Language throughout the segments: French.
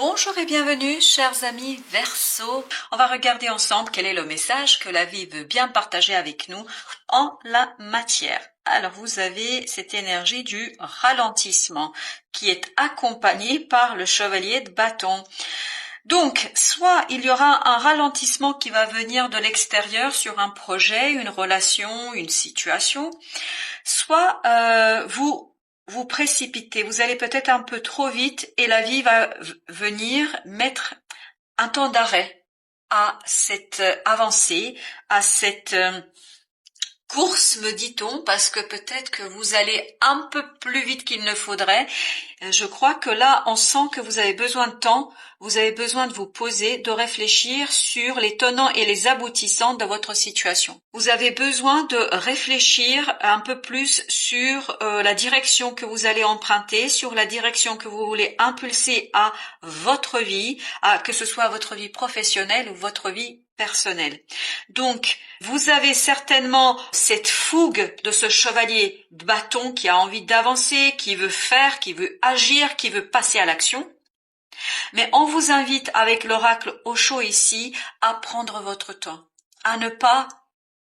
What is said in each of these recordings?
Bonjour et bienvenue, chers amis Verseau. On va regarder ensemble quel est le message que la vie veut bien partager avec nous en la matière. Alors, vous avez cette énergie du ralentissement qui est accompagnée par le chevalier de bâton. Donc, soit il y aura un ralentissement qui va venir de l'extérieur sur un projet, une relation, une situation, soit vous précipitez, vous allez peut-être un peu trop vite et la vie va venir mettre un temps d'arrêt à cette avancée, à cette course, me dit-on, parce que peut-être que vous allez un peu plus vite qu'il ne faudrait. Je crois que là, on sent que vous avez besoin de temps, vous avez besoin de vous poser, de réfléchir sur les tenants et les aboutissants de votre situation. Vous avez besoin de réfléchir un peu plus sur la direction que vous allez emprunter, sur la direction que vous voulez impulser à votre vie, que ce soit votre vie professionnelle ou votre vie personnelle. Donc, vous avez certainement cette fougue de ce chevalier de bâton qui a envie d'avancer, qui veut faire, qui veut agir, qui veut passer à l'action. Mais on vous invite avec l'oracle Osho ici à prendre votre temps, à ne pas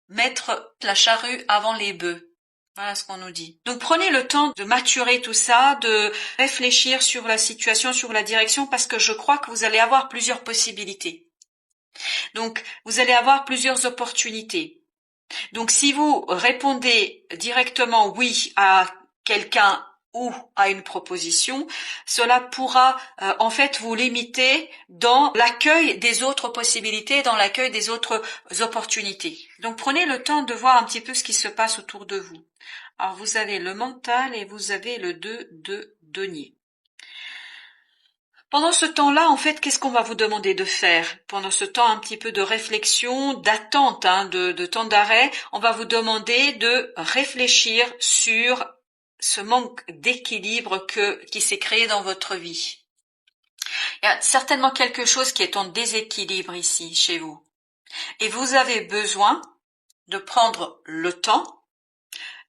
mettre la charrue avant les bœufs. Voilà ce qu'on nous dit. Donc prenez le temps de maturer tout ça, de réfléchir sur la situation, sur la direction, parce que je crois que vous allez avoir plusieurs possibilités. Donc vous allez avoir plusieurs opportunités. Donc si vous répondez directement oui à quelqu'un ou à une proposition, cela pourra en fait vous limiter dans l'accueil des autres possibilités, dans l'accueil des autres opportunités. Donc prenez le temps de voir un petit peu ce qui se passe autour de vous. Alors vous avez le mental et vous avez le 2 de denier. Pendant ce temps-là, en fait, qu'est-ce qu'on va vous demander de faire? Pendant ce temps un petit peu de réflexion, d'attente, de temps d'arrêt, on va vous demander de réfléchir sur ce manque d'équilibre qui s'est créé dans votre vie. Il y a certainement quelque chose qui est en déséquilibre ici, chez vous. Et vous avez besoin de prendre le temps,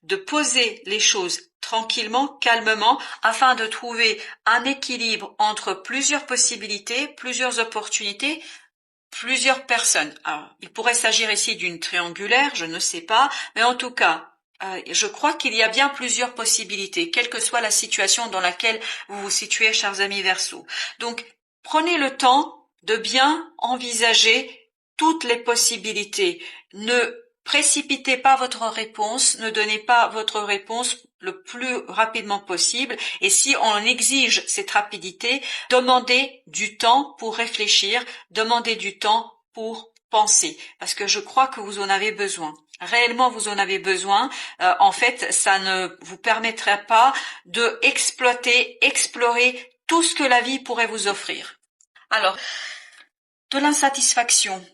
de poser les choses tranquillement, calmement, afin de trouver un équilibre entre plusieurs possibilités, plusieurs opportunités, plusieurs personnes. Alors, il pourrait s'agir ici d'une triangulaire, je ne sais pas, mais en tout cas, je crois qu'il y a bien plusieurs possibilités, quelle que soit la situation dans laquelle vous vous situez, chers amis Verseau. Donc, prenez le temps de bien envisager toutes les possibilités. Ne précipitez pas votre réponse, ne donnez pas votre réponse le plus rapidement possible, et si on exige cette rapidité, demandez du temps pour réfléchir, demandez du temps pour penser, parce que je crois que vous en avez besoin. Réellement, vous en avez besoin. En fait, ça ne vous permettra pas de explorer tout ce que la vie pourrait vous offrir. Alors, de l'insatisfaction.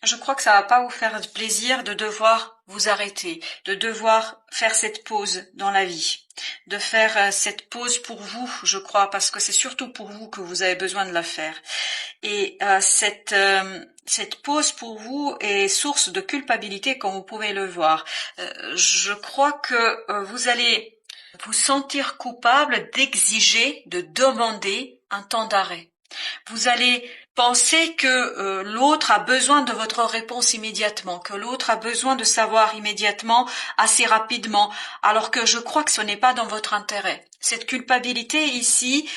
Je crois que ça va pas vous faire plaisir de devoir vous arrêter, de devoir faire cette pause dans la vie, de faire cette pause pour vous, je crois, parce que c'est surtout pour vous que vous avez besoin de la faire. Et cette pause pour vous est source de culpabilité, comme vous pouvez le voir. Je crois que vous allez vous sentir coupable d'exiger, de demander un temps d'arrêt. Vous allez penser que l'autre a besoin de votre réponse immédiatement, que l'autre a besoin de savoir immédiatement, assez rapidement, alors que je crois que ce n'est pas dans votre intérêt. Cette culpabilité ici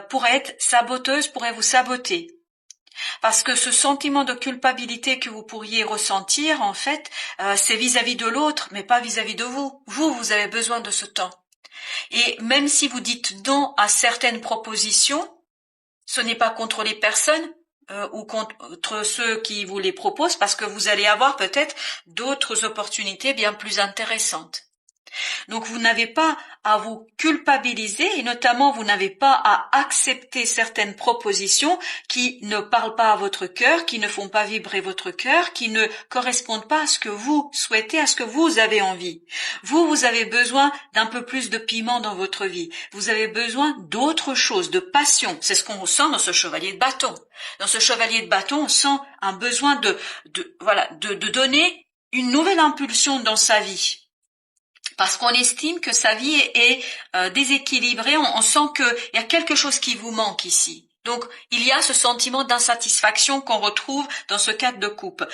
pourrait être saboteuse, pourrait vous saboter. Parce que ce sentiment de culpabilité que vous pourriez ressentir, en fait, c'est vis-à-vis de l'autre, mais pas vis-à-vis de vous. Vous avez besoin de ce temps. Et même si vous dites non à certaines propositions, ce n'est pas contre les personnes ou contre ceux qui vous les proposent, parce que vous allez avoir peut-être d'autres opportunités bien plus intéressantes. Donc vous n'avez pas à vous culpabiliser et notamment vous n'avez pas à accepter certaines propositions qui ne parlent pas à votre cœur, qui ne font pas vibrer votre cœur, qui ne correspondent pas à ce que vous souhaitez, à ce que vous avez envie. Vous avez besoin d'un peu plus de piment dans votre vie. Vous avez besoin d'autre chose, de passion. C'est ce qu'on ressent dans ce chevalier de bâton. Dans ce chevalier de bâton, on sent un besoin de donner une nouvelle impulsion dans sa vie. Parce qu'on estime que sa vie est déséquilibrée, on sent qu'il y a quelque chose qui vous manque ici. Donc, il y a ce sentiment d'insatisfaction qu'on retrouve dans ce cadre de couple.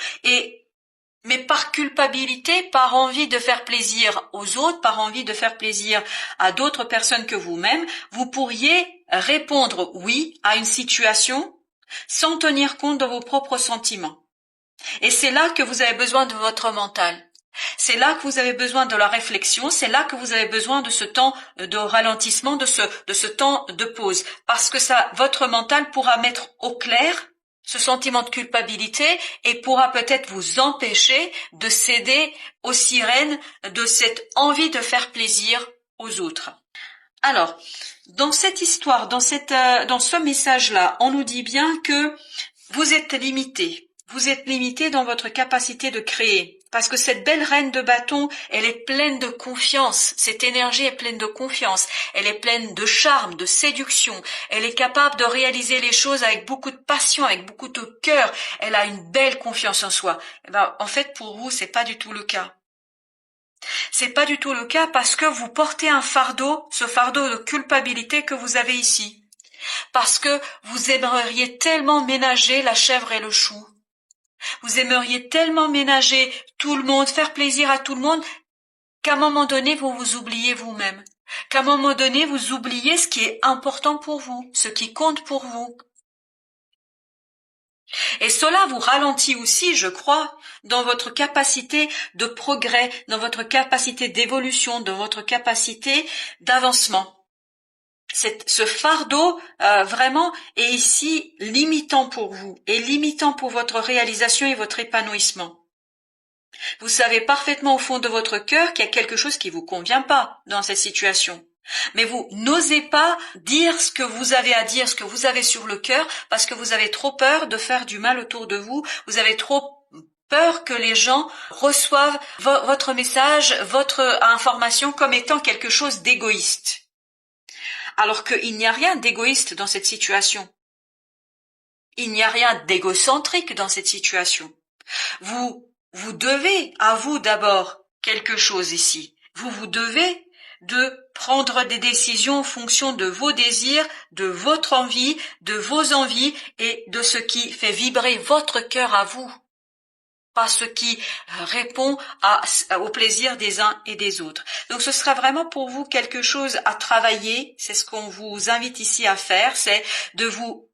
Mais par culpabilité, par envie de faire plaisir aux autres, par envie de faire plaisir à d'autres personnes que vous-même, vous pourriez répondre oui à une situation sans tenir compte de vos propres sentiments. Et c'est là que vous avez besoin de votre mental. C'est là que vous avez besoin de la réflexion, c'est là que vous avez besoin de ce temps de ralentissement, de ce temps de pause. Parce que votre mental pourra mettre au clair ce sentiment de culpabilité et pourra peut-être vous empêcher de céder aux sirènes de cette envie de faire plaisir aux autres. Alors, dans cette histoire, dans ce message-là, on nous dit bien que vous êtes limité. Vous êtes limité dans votre capacité de créer. Parce que cette belle reine de bâton, elle est pleine de confiance. Cette énergie est pleine de confiance. Elle est pleine de charme, de séduction. Elle est capable de réaliser les choses avec beaucoup de passion, avec beaucoup de cœur. Elle a une belle confiance en soi. En fait, pour vous, c'est pas du tout le cas. C'est pas du tout le cas parce que vous portez un fardeau, ce fardeau de culpabilité que vous avez ici. Parce que vous aimeriez tellement ménager la chèvre et le chou. Vous aimeriez tellement ménager tout le monde, faire plaisir à tout le monde, qu'à un moment donné, vous vous oubliez vous-même. Qu'à un moment donné, vous oubliez ce qui est important pour vous, ce qui compte pour vous. Et cela vous ralentit aussi, je crois, dans votre capacité de progrès, dans votre capacité d'évolution, dans votre capacité d'avancement. Ce fardeau vraiment est ici limitant pour vous et limitant pour votre réalisation et votre épanouissement. Vous savez parfaitement au fond de votre cœur qu'il y a quelque chose qui vous convient pas dans cette situation. Mais vous n'osez pas dire ce que vous avez à dire, ce que vous avez sur le cœur, parce que vous avez trop peur de faire du mal autour de vous, vous avez trop peur que les gens reçoivent votre message, votre information comme étant quelque chose d'égoïste. Alors qu'il n'y a rien d'égoïste dans cette situation. Il n'y a rien d'égocentrique dans cette situation. Vous devez à vous d'abord quelque chose ici. Vous devez de prendre des décisions en fonction de vos désirs, de votre envie, de vos envies et de ce qui fait vibrer votre cœur à vous. Pas ce qui répond au plaisir des uns et des autres. Donc ce sera vraiment pour vous quelque chose à travailler, c'est ce qu'on vous invite ici à faire, c'est de vous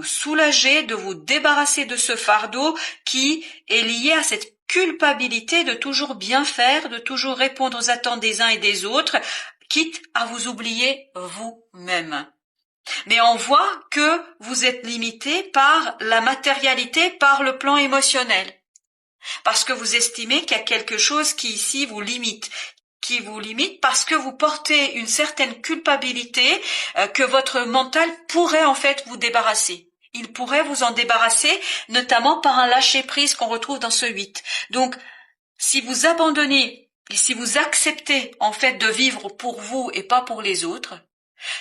soulager, de vous débarrasser de ce fardeau qui est lié à cette culpabilité de toujours bien faire, de toujours répondre aux attentes des uns et des autres, quitte à vous oublier vous-même. Mais on voit que vous êtes limité par la matérialité, par le plan émotionnel. Parce que vous estimez qu'il y a quelque chose qui ici vous limite, parce que vous portez une certaine culpabilité que votre mental pourrait en fait vous débarrasser. Il pourrait vous en débarrasser, notamment par un lâcher-prise qu'on retrouve dans ce 8. Donc, si vous abandonnez et si vous acceptez en fait de vivre pour vous et pas pour les autres,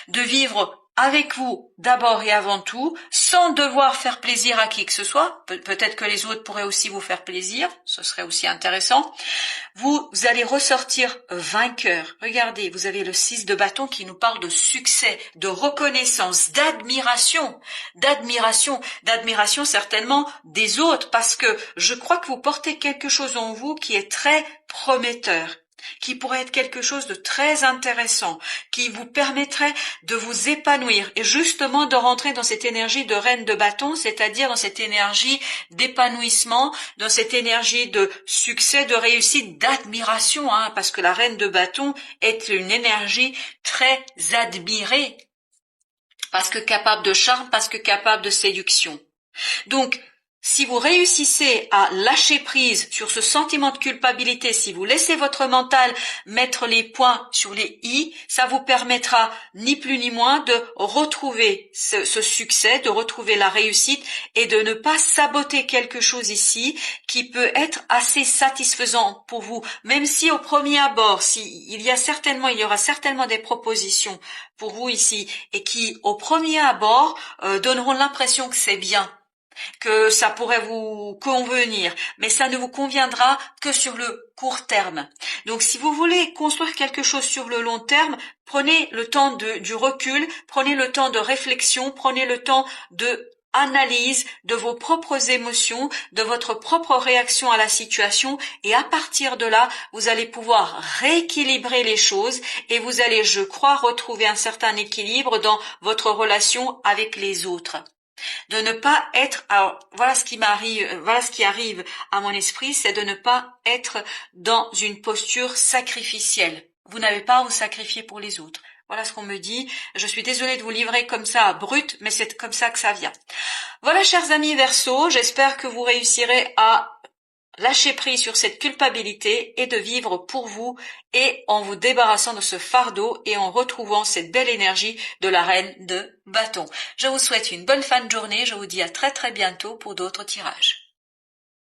de vivre avec vous d'abord et avant tout, sans devoir faire plaisir à qui que ce soit, peut-être que les autres pourraient aussi vous faire plaisir, ce serait aussi intéressant, vous allez ressortir vainqueur. Regardez, vous avez le 6 de bâton qui nous parle de succès, de reconnaissance, d'admiration certainement des autres, parce que je crois que vous portez quelque chose en vous qui est très prometteur, qui pourrait être quelque chose de très intéressant, qui vous permettrait de vous épanouir et justement de rentrer dans cette énergie de reine de bâton, c'est-à-dire dans cette énergie d'épanouissement, dans cette énergie de succès, de réussite, d'admiration, parce que la reine de bâton est une énergie très admirée, parce que capable de charme, parce que capable de séduction. Donc, si vous réussissez à lâcher prise sur ce sentiment de culpabilité, si vous laissez votre mental mettre les points sur les i, ça vous permettra ni plus ni moins de retrouver ce succès, de retrouver la réussite et de ne pas saboter quelque chose ici qui peut être assez satisfaisant pour vous. Même si au premier abord, il y aura certainement des propositions pour vous ici et qui au premier abord donneront l'impression que c'est bien. que ça pourrait vous convenir, mais ça ne vous conviendra que sur le court terme. Donc si vous voulez construire quelque chose sur le long terme, prenez le temps du recul, prenez le temps de réflexion, prenez le temps de analyse de vos propres émotions, de votre propre réaction à la situation, et à partir de là, vous allez pouvoir rééquilibrer les choses et vous allez, je crois, retrouver un certain équilibre dans votre relation avec les autres. De ne pas être, alors voilà ce qui arrive à mon esprit, c'est de ne pas être dans une posture sacrificielle. Vous n'avez pas à vous sacrifier pour les autres. Voilà ce qu'on me dit. Je suis désolée de vous livrer comme ça brut, mais c'est comme ça que ça vient. Voilà, chers amis Verseau, j'espère que vous réussirez à lâcher prise sur cette culpabilité et de vivre pour vous et en vous débarrassant de ce fardeau et en retrouvant cette belle énergie de la reine de bâton. Je vous souhaite une bonne fin de journée. Je vous dis à très très bientôt pour d'autres tirages.